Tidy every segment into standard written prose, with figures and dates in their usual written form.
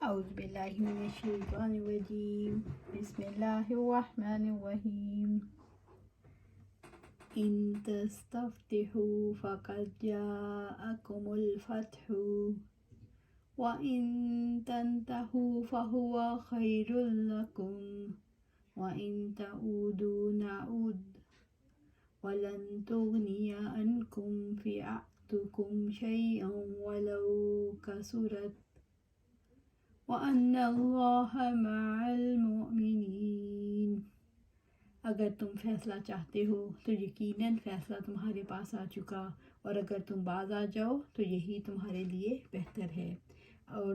اعوذ باللہ من الشیطان الرجیم بسم اللہ الرحمن الرحیم ان تستفتحوا فقد جاءکم الفتح وَإِن تَنْتَهُوا فَهُوَ خَيْرٌ لَكُمْ وَإِن تَعُودُوا نَعُدْ وَلَنْ تُغْنِيَ عَنْكُمْ فِئَتُكُمْ شَيْئًا وَلَوْ كَثُرَتْ وَأَنَّ اللَّهَ مَعَ الْمُؤْمِنِينَ۔ اگر تم فیصلہ چاہتے ہو تو یقیناً فیصلہ تمہارے پاس آ چکا، اور اگر تم باز آ جاؤ تو یہی تمہارے لیے بہتر ہے، اور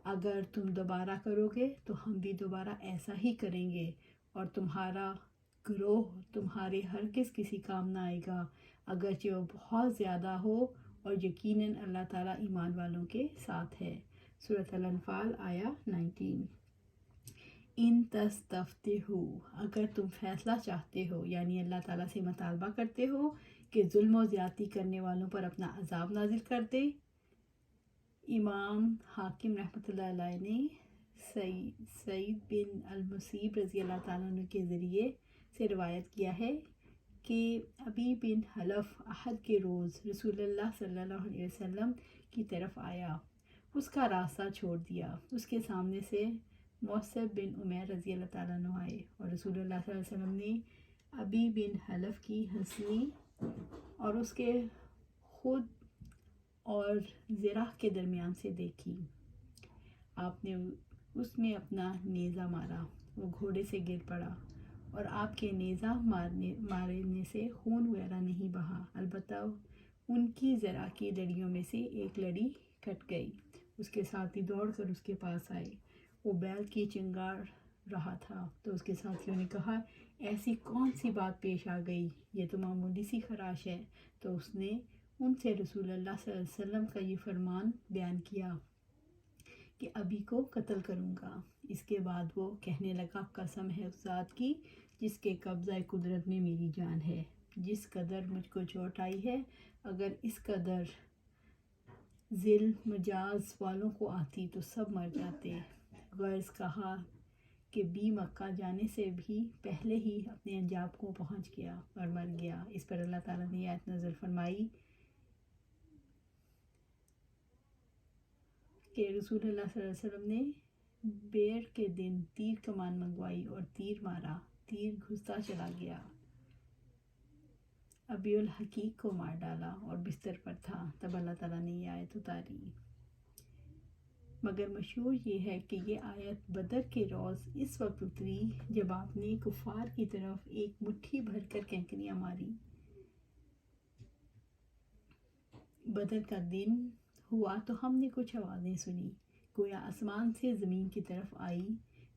اگر تم دوبارہ کرو گے تو ہم بھی دوبارہ ایسا ہی کریں گے، اور تمہارا گروہ تمہارے ہرگز کسی کام نہ آئے گا اگرچہ وہ بہت زیادہ ہو، اور یقیناً اللہ تعالیٰ ایمان والوں کے ساتھ ہے۔ سورۃ الانفال آیا 19۔ ان تستفتحوا، اگر تم فیصلہ چاہتے ہو، یعنی اللہ تعالیٰ سے مطالبہ کرتے ہو کہ ظلم و زیادتی کرنے والوں پر اپنا عذاب نازل کر دے۔ امام حاکم رحمۃ اللہ علیہ نے سعید بن المسیب رضی اللہ تعالیٰ عنہ کے ذریعے سے روایت کیا ہے کہ ابی بن حلف احد کے روز رسول اللہ صلی اللہ علیہ وسلم کی طرف آیا، اس کا راستہ چھوڑ دیا۔ اس کے سامنے سے مصعب بن عمیر رضی اللہ تعالیٰ عنہ آئے، اور رسول اللہ صلی اللہ علیہ وسلم نے ابی بن حلف کی ہنسی اور اس کے خود اور زرہ کے درمیان سے دیکھی۔ آپ نے اس میں اپنا نیزہ مارا، وہ گھوڑے سے گر پڑا، اور آپ کے نیزہ مارنے سے خون وغیرہ نہیں بہا، البتہ ان کی زرہ کی لڑیوں میں سے ایک لڑی کٹ گئی۔ اس کے ساتھی دوڑ کر اس کے پاس آئے، وہ بیل کی چنگاڑ رہا تھا، تو اس کے ساتھیوں نے کہا، ایسی کون سی بات پیش آ گئی، یہ تو معمولی سی خراش ہے۔ تو اس نے ان سے رسول اللہ صلی اللہ علیہ وسلم کا یہ فرمان بیان کیا کہ ابی کو قتل کروں گا۔ اس کے بعد وہ کہنے لگا، قسم ہے اس ذات کی جس کے قبضہ قدرت میں میری جان ہے، جس قدر مجھ کو چوٹ آئی ہے، اگر اس قدر ذل مجاز والوں کو آتی تو سب مر جاتے۔ غرض کہا کہ بی مکہ جانے سے بھی پہلے ہی اپنے انجام کو پہنچ گیا اور مر گیا۔ اس پر اللہ تعالیٰ نے آیت نازل فرمائی کہ رسول اللہ صلی اللہ علیہ وسلم نے بیر کے دن تیر کمان منگوائی اور تیر مارا، تیر گھستا چلا گیا، ابی الحقیق کو مار ڈالا اور بستر پر تھا، تب اللہ تعالیٰ نے یہ آیت اتاری۔ مگر مشہور یہ ہے کہ یہ آیت بدر کے روز اس وقت اتری جب آپ نے کفار کی طرف ایک مٹھی بھر کر کینکریاں ماری۔ بدر کا دن ہوا تو ہم نے کچھ آوازیں سنی، گویا آسمان سے زمین کی طرف آئی،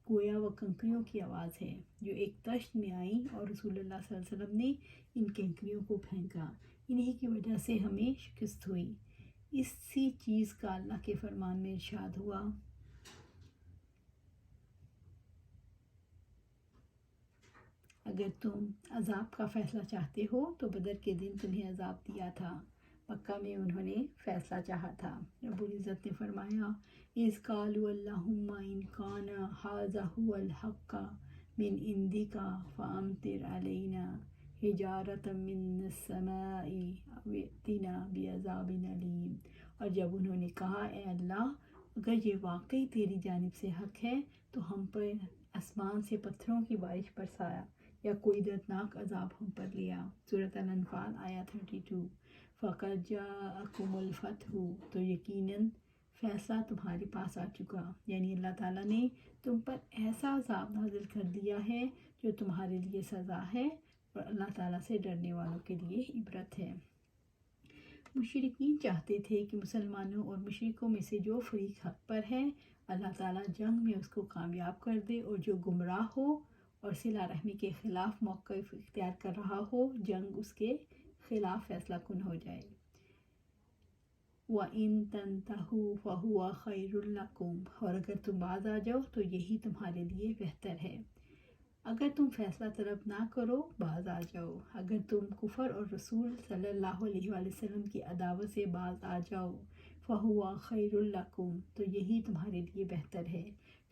گویا وہ کنکریوں کی آواز ہے جو ایک تشت میں آئیں، اور رسول اللہ صلی اللہ علیہ وسلم نے ان کنکریوں کو پھینکا، انہی کی وجہ سے ہمیں شکست ہوئی۔ اسی چیز کا اللہ کے فرمان میں ارشاد ہوا، اگر تم عذاب کا فیصلہ چاہتے ہو تو بدر کے دن تمہیں عذاب دیا تھا، مکہ میں انہوں نے فیصلہ چاہا تھا۔ رب العزت نے فرمایا، اذ قالوا اللہم ان کان ھذا ھو الحق من عندک فامطر علینا حجارۃ من السماء او ائتنا بعذاب علیم۔ اور جب انہوں نے کہا، اے اللہ اگر یہ واقعی تیری جانب سے حق ہے تو ہم پر آسمان سے پتھروں کی بارش برسایا یا کوئی دردناک عذاب ہم پر لیا۔ سورۃ الانفال آیا 32۔ فَقَدْ جَاءَكُمُ الْفَتْحُ، تو یقیناً فیصلہ تمہارے پاس آ چکا، یعنی اللہ تعالیٰ نے تم پر ایسا عذاب نازل کر دیا ہے جو تمہارے لیے سزا ہے، اور اللہ تعالیٰ سے ڈرنے والوں کے لیے عبرت ہے۔ مشرکین چاہتے تھے کہ مسلمانوں اور مشرکوں میں سے جو فریق حق پر ہے اللہ تعالیٰ جنگ میں اس کو کامیاب کر دے، اور جو گمراہ ہو اور صلہ رحمی کے خلاف موقف اختیار کر رہا ہو، جنگ اس کے خلاف فیصلہ کن ہو جائے۔ وَإِن تَنْتَهُوا فَهُوَ خَيْرٌ لَكُمْ، اور اگر تم باز آ جاؤ تو یہی تمہارے لیے بہتر ہے۔ اگر تم فیصلہ طلب نہ کرو، باز آ جاؤ، اگر تم کفر اور رسول صلی اللہ علیہ وآلہ وسلم کی عداوت سے باز آ جاؤ، فَهُوَ خَيْرٌ لَكُمْ، تو یہی تمہارے لیے بہتر ہے،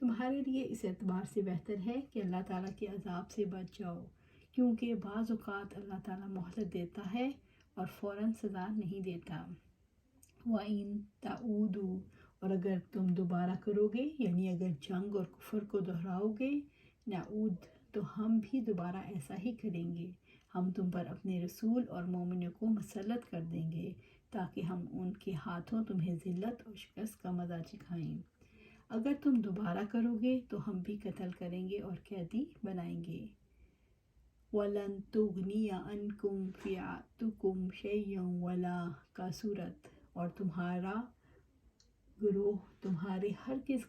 تمہارے لیے اس اعتبار سے بہتر ہے کہ اللہ تعالیٰ کے عذاب سے بچ جاؤ، کیونکہ بعض اوقات اللہ تعالیٰ مہلت دیتا ہے اور فوراً سزا نہیں دیتا۔ وَإِن تَعُودُوا، اور اگر تم دوبارہ کرو گے، یعنی اگر جنگ اور کفر کو دہراؤ گے، نعود، تو ہم بھی دوبارہ ایسا ہی کریں گے، ہم تم پر اپنے رسول اور مومنوں کو مسلط کر دیں گے تاکہ ہم ان کے ہاتھوں تمہیں ذلت اور شکست کا مزہ چکھائیں۔ اگر تم دوبارہ کرو گے تو ہم بھی قتل کریں گے اور قیدی بنائیں گے۔ وَلَن تُغْنِيَ عَنْكُمْ فِئَتُكُمْ شَيْئًا وَلَا، کا صورت، اور تمہارا گروہ تمہارے ہرگز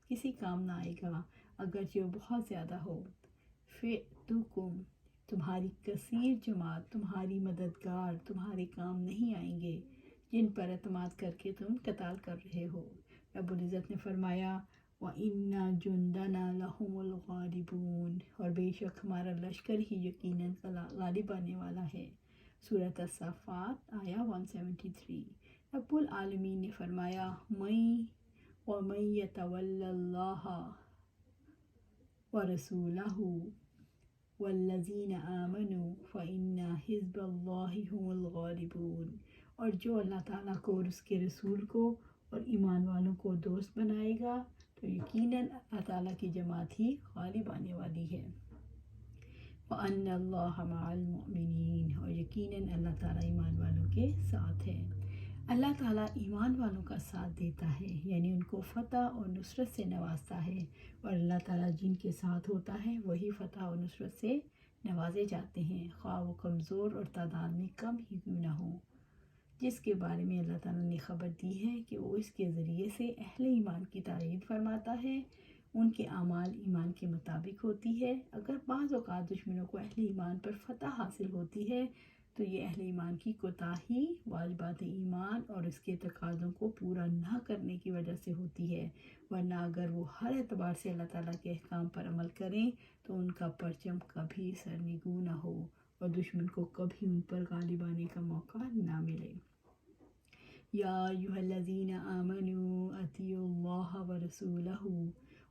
کسی کام نہ آئے گا اگرچہ وہ بہت زیادہ ہو۔ فِئَتُکُمْ، تمہاری کثیر جماعت، تمہاری مددگار تمہارے کام نہیں آئیں گے جن پر اعتماد کر کے تم قتال کر رہے ہو۔ رب العزت نے فرمایا وَإِنَّ جُنْدَنَا لَهُمُ الْغَالِبُونَ، اور بے شک ہمارا لشکر ہی یقیناً غالب آنے والا ہے۔ سورۃ الصافات آیا 173۔ رب العالمین نے فرمایا وَمَن يَتَوَلَّ اللَّهَ وَرَسُولَهُ وَالَّذِينَ آمَنُوا فَإِنَّ حِزْبَ اللَّهِ هُمُ الْغَالِبُونَ، اور جو اللہ تعالیٰ کو اور اس کے رسول کو اور ایمان والوں کو دوست بنائے گا تو یقیناً اللہ تعالیٰ کی جماعت ہی غالب آنے والی ہے۔ وَأَنَّ اللَّهَ مَعَ الْمُؤْمِنِينَ، اور یقیناً اللہ تعالیٰ ایمان والوں کے ساتھ ہے۔ اللہ تعالیٰ ایمان والوں کا ساتھ دیتا ہے، یعنی ان کو فتح اور نصرت سے نوازتا ہے، اور اللہ تعالیٰ جن کے ساتھ ہوتا ہے وہی فتح اور نصرت سے نوازے جاتے ہیں، خواہ وہ کمزور اور تعداد میں کم ہی کیوں نہ ہو۔ جس کے بارے میں اللہ تعالیٰ نے خبر دی ہے کہ وہ اس کے ذریعے سے اہل ایمان کی تائید فرماتا ہے، ان کے اعمال ایمان کے مطابق ہوتی ہے۔ اگر بعض اوقات دشمنوں کو اہل ایمان پر فتح حاصل ہوتی ہے تو یہ اہل ایمان کی کوتاہی واجبات ایمان اور اس کے تقاضوں کو پورا نہ کرنے کی وجہ سے ہوتی ہے، ورنہ اگر وہ ہر اعتبار سے اللہ تعالیٰ کے احکام پر عمل کریں تو ان کا پرچم کبھی سرنگوں نہ ہو اور دشمن کو کبھی ان پر غالب آنے کا موقع نہ ملے۔ یا ایھا الذین آمنوا اطیعوا اللہ ورسولہ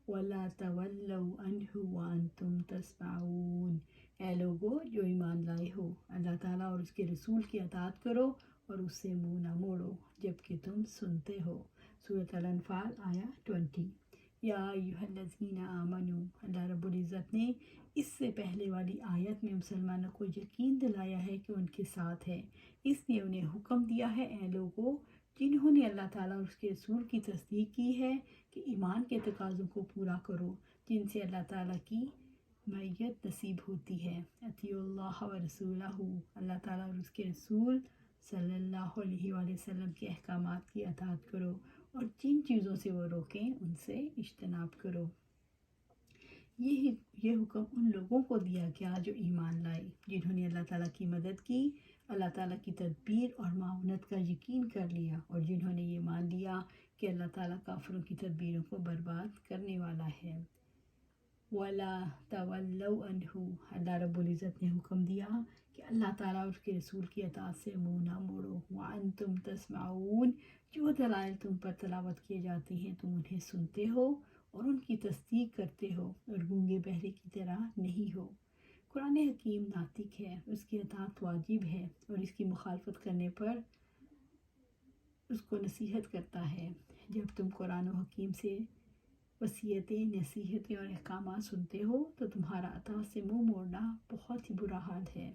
ولا تولوا عنہ وانتم تسمعون، اے لوگو جو ایمان لائے ہو، اللہ تعالیٰ اور اس کے رسول کی اطاعت کرو اور اس سے منہ نہ موڑو جبکہ تم سنتے ہو۔ سورۃ الانفال آیا 20۔ یا ایھا الذین آمنوا، اللہ رب العزت نے اس سے پہلے والی آیت میں مسلمانوں کو یقین دلایا ہے کہ ان کے ساتھ ہے، اس لیے انہیں حکم دیا ہے اے لوگو جنہوں نے اللہ تعالیٰ اور اس کے رسول کی تصدیق کی ہے کہ ایمان کے تقاضوں کو پورا کرو جن سے اللہ تعالیٰ کی معیت نصیب ہوتی ہے۔ اطیعوا اللہ ورسولہ، اللہ تعالیٰ اور اس کے رسول صلی اللہ علیہ وآلہ وسلم کے احکامات کی اطاعت کرو اور جن چیزوں سے وہ روکیں ان سے اجتناب کرو۔ یہ حکم ان لوگوں کو دیا گیا جو ایمان لائے، جنہوں نے اللہ تعالیٰ کی مدد کی، اللہ تعالیٰ کی تدبیر اور معاونت کا یقین کر لیا، اور جنہوں نے یہ مان لیا کہ اللہ تعالیٰ کافروں کی تدبیروں کو برباد کرنے والا ہے۔ وَلَا تَوَلَّوْا عَنْهُ، اللہ رب العزت نے حکم دیا کہ اللہ تعالیٰ اور اس کے رسول کی اطاعت سے منہ نہ موڑو۔ وَأَنْتُمْ تَسْمَعُونَ، جو دلائل تم پر تلاوت کیے جاتے ہیں تم انہیں سنتے ہو اور ان کی تصدیق کرتے ہو اور گونگے بہرے کی طرح نہیں ہو۔ قرآن حکیم ناطق ہے، اس کی اطاعت واجب ہے اور اس کی مخالفت کرنے پر اس کو نصیحت کرتا ہے۔ جب تم قرآن و حکیم سے وصیتیں، نصیحتیں اور احکامات سنتے ہو تو تمہارا اطاعت سے منہ موڑنا بہت ہی برا حال ہے۔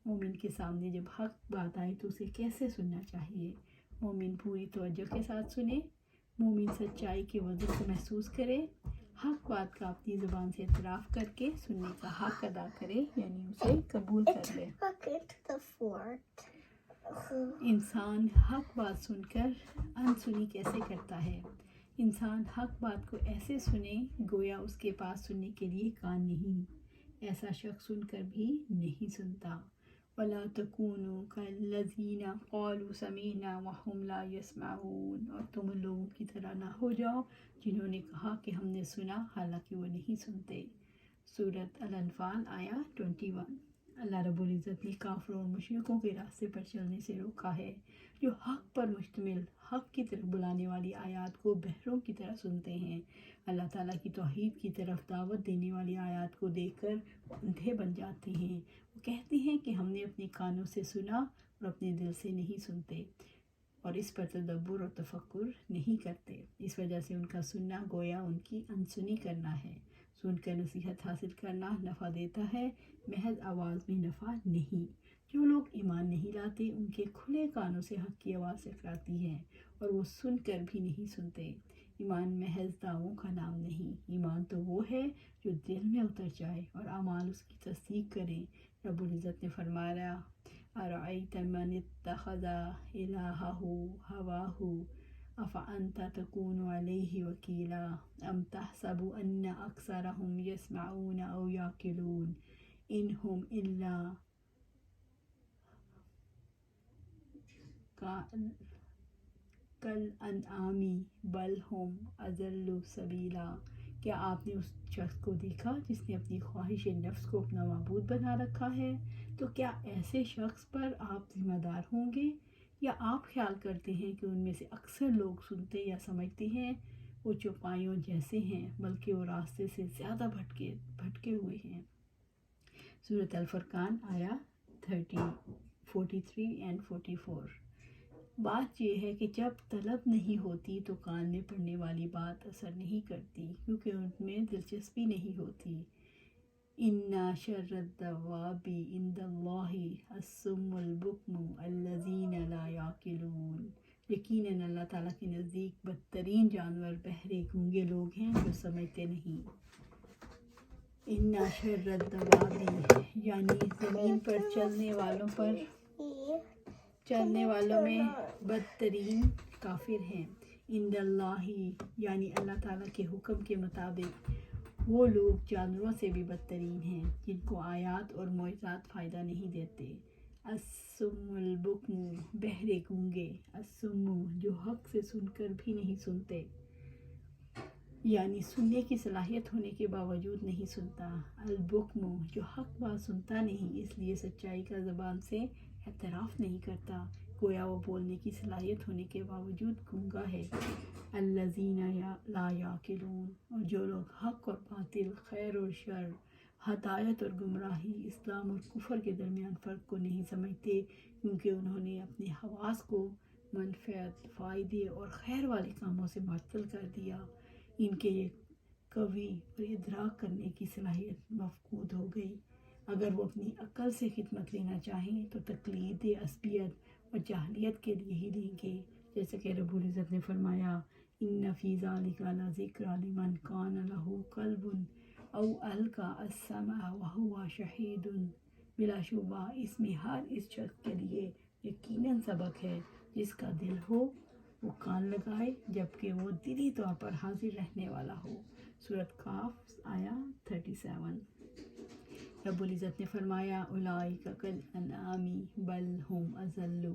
مومن کے سامنے جب حق بات آئے تو اسے کیسے سننا چاہیے؟ مومن پوری توجہ کے ساتھ سنے، مومن سچائی کے وزن کو محسوس کرے، حق بات کا اپنی زبان سے اعتراف کر کے سننے کا حق ادا کرے، یعنی اسے قبول کر لے۔ انسان حق بات سن کر انسنی کیسے کرتا ہے؟ انسان حق بات کو ایسے سنے گویا اس کے پاس سننے کے لیے کان نہیں، ایسا شخص سن کر بھی نہیں سنتا۔ وَلَا تَكُونُوا كَالَّذِينَ قَالُوا سَمِعْنَا وَهُمْ لَا يَسْمَعُونَ، اور تم ان لوگوں کی طرح نہ ہو جاؤ جنہوں نے کہا کہ ہم نے سنا حالانکہ وہ نہیں سنتے۔ سورۃ الانفال آیا 21۔ اللہ رب العزت نے کافروں اور مشرکوں کے راستے پر چلنے سے روکا ہے، جو حق پر مشتمل حق کی طرف بلانے والی آیات کو بہروں کی طرح سنتے ہیں۔ اللہ تعالیٰ کی توحید کی طرف دعوت دینے والی آیات کو دیکھ کر وہ اندھے بن جاتے ہیں۔ وہ کہتے ہیں کہ ہم نے اپنے کانوں سے سنا اور اپنے دل سے نہیں سنتے، اور اس پر تدبر اور تفکر نہیں کرتے۔ اس وجہ سے ان کا سننا گویا ان کی انسنی کرنا ہے۔ سن کر نصیحت حاصل کرنا نفع دیتا ہے، محض آواز میں نفع نہیں۔ جو لوگ ایمان نہیں لاتے ان کے کھلے کانوں سے حق کی آواز ٹکراتی ہے اور وہ سن کر بھی نہیں سنتے۔ ایمان محض دعووں کا نام نہیں، ایمان تو وہ ہے جو دل میں اتر جائے اور اعمال اس کی تصدیق کریں۔ رب العزت نے فرمایا، ارأیت من اتخذ الہہ ہواہ افانت تکون علیہ وکیلا ام تحسب ان اکثرہم یسمعون او یعقلون ان ہم الا کالانعام بل ہم اضل سبیلا۔ کیا آپ نے اس شخص کو دیکھا جس نے اپنی خواہش نفس کو اپنا معبود بنا رکھا ہے؟ تو کیا ایسے شخص پر آپ ذمہ دار ہوں گے؟ یا آپ خیال کرتے ہیں کہ ان میں سے اکثر لوگ سنتے یا سمجھتے ہیں؟ وہ چوپایوں جیسے ہیں، بلکہ وہ راستے سے زیادہ بھٹکے ہوئے ہیں۔ سورۃ الفرقان آیا 43 and 44۔ بات یہ ہے کہ جب طلب نہیں ہوتی تو کان میں پڑنے والی بات اثر نہیں کرتی، کیونکہ ان میں دلچسپی نہیں ہوتی۔ اِنَّ شَرَّ الدَّوَابِ عِندَ اللہِ الصُّمُّ الْبُكْمُ الَّذِينَ لَا يَعْقِلُونَ۔ یقیناً اللہ تعالیٰ کے نزدیک بدترین جانور بہرے گونگے لوگ ہیں جو سمجھتے نہیں۔ اِنَّ شَرَّ الدَّوَابِ یعنی زمین پر چلنے والوں میں بدترین کافر ہیں۔ عند اللہ یعنی اللہ تعالیٰ کے حکم کے مطابق وہ لوگ جانوروں سے بھی بدترین ہیں جن کو آیات اور معجزات فائدہ نہیں دیتے۔ الصم البکم بہرے گونگے، الصم جو حق سے سن کر بھی نہیں سنتے، یعنی سننے کی صلاحیت ہونے کے باوجود نہیں سنتا۔ البکم جو حق بات سنتا نہیں، اس لیے سچائی کا زبان سے اعتراف نہیں کرتا، گویا وہ بولنے کی صلاحیت ہونے کے باوجود گونگا ہے۔ الذین لا یعقلون اور جو لوگ حق اور باطل، خیر اور شر، ہدایت اور گمراہی، اسلام اور کفر کے درمیان فرق کو نہیں سمجھتے، کیونکہ انہوں نے اپنے حواس کو منفعت، فائدے اور خیر والے کاموں سے معطل کر دیا، ان کے یہ قوی اور ادراک کرنے کی صلاحیت مفقود ہو گئی۔ اگر وہ اپنی عقل سے خدمت لینا چاہیں تو تقلید عصبیت اور جاہلیت کے لیے ہی لیں گے، جیسے کہ رب العزت نے فرمایا، ان فی ذلک لذکری لمن کان لہ قلب او القی السمع وہو شہید۔ بلا شبہ اس میں ہر اس شخص کے لیے یقیناً سبق ہے جس کا دل ہو وہ کان لگائے جبکہ وہ دلی طور پر حاضر رہنے والا ہو۔ سورۃ قاف آیا 37۔ رب العزت نے فرمایا، اولئک کالانعام بل ہم اضل،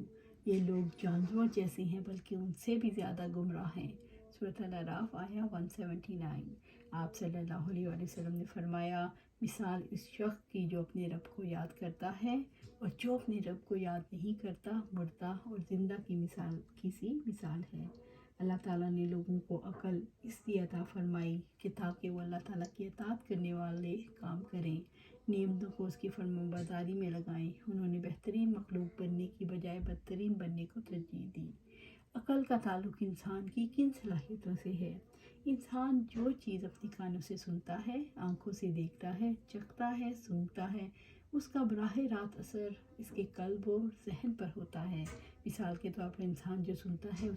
یہ لوگ جانوروں جیسے ہیں بلکہ ان سے بھی زیادہ گمراہ ہیں۔ سورۃ الاعراف آیا 179۔ آپ صلی اللہ علیہ وسلم نے فرمایا، مثال اس شخص کی جو اپنے رب کو یاد کرتا ہے اور جو اپنے رب کو یاد نہیں کرتا، مردہ اور زندہ کی سی مثال ہے۔ اللہ تعالیٰ نے لوگوں کو عقل اس لیے عطا فرمائی کہ تاکہ وہ اللہ تعالیٰ کی اطاعت کرنے والے کام کریں، نعمتوں کو اس کی فرمانبرداری میں لگائیں۔ انہوں نے بہترین مخلوق بننے کی بجائے بدترین بننے کو ترجیح دی۔ عقل کا تعلق انسان کی کن صلاحیتوں سے ہے؟ انسان جو چیز اپنی کانوں سے سنتا ہے، آنکھوں سے دیکھتا ہے، چکھتا ہے، سونگھتا ہے، اس کا براہ راست اثر اس کے قلب و ذہن پر ہوتا ہے۔ مثال کے طور پر انسان جو سنتا ہے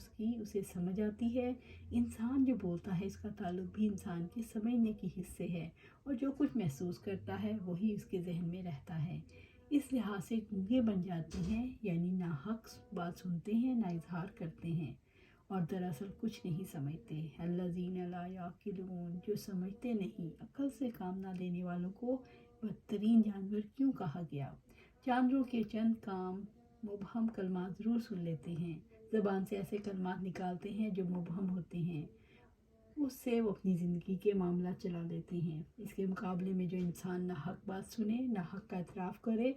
اسے سمجھ آتی ہے، انسان جو بولتا ہے اس کا تعلق بھی انسان کے سمجھنے کی حص سے ہے، اور جو کچھ محسوس کرتا ہے وہی اس کے ذہن میں رہتا ہے۔ اس لحاظ سے گونگے بن جاتے ہیں، یعنی نہ حق بات سنتے ہیں نہ اظہار کرتے ہیں، اور دراصل کچھ نہیں سمجھتے۔ الذین لا یعقلون جو سمجھتے نہیں، عقل سے کام نہ لینے والوں کو بدترین جانور کیوں کہا گیا؟ جانوروں کے چند کام مبہم کلمات ضرور سن لیتے ہیں، زبان سے ایسے کلمات نکالتے ہیں جو مبہم ہوتے ہیں، اس سے وہ اپنی زندگی کے معاملات چلا لیتے ہیں۔ اس کے مقابلے میں جو انسان نہ حق بات سنے، نہ حق کا اعتراف کرے،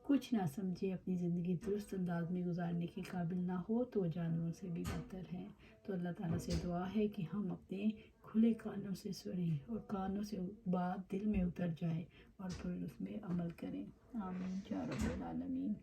کچھ نہ سمجھے، اپنی زندگی درست انداز میں گزارنے کے قابل نہ ہو، تو جانوروں سے بھی بہتر ہے۔ تو اللہ تعالیٰ سے دعا ہے کہ ہم اپنے کھلے کانوں سے سنیں اور کانوں سے بات دل میں اتر جائے اور پھر اس میں عمل کریں۔ آمین یا رب العالمین۔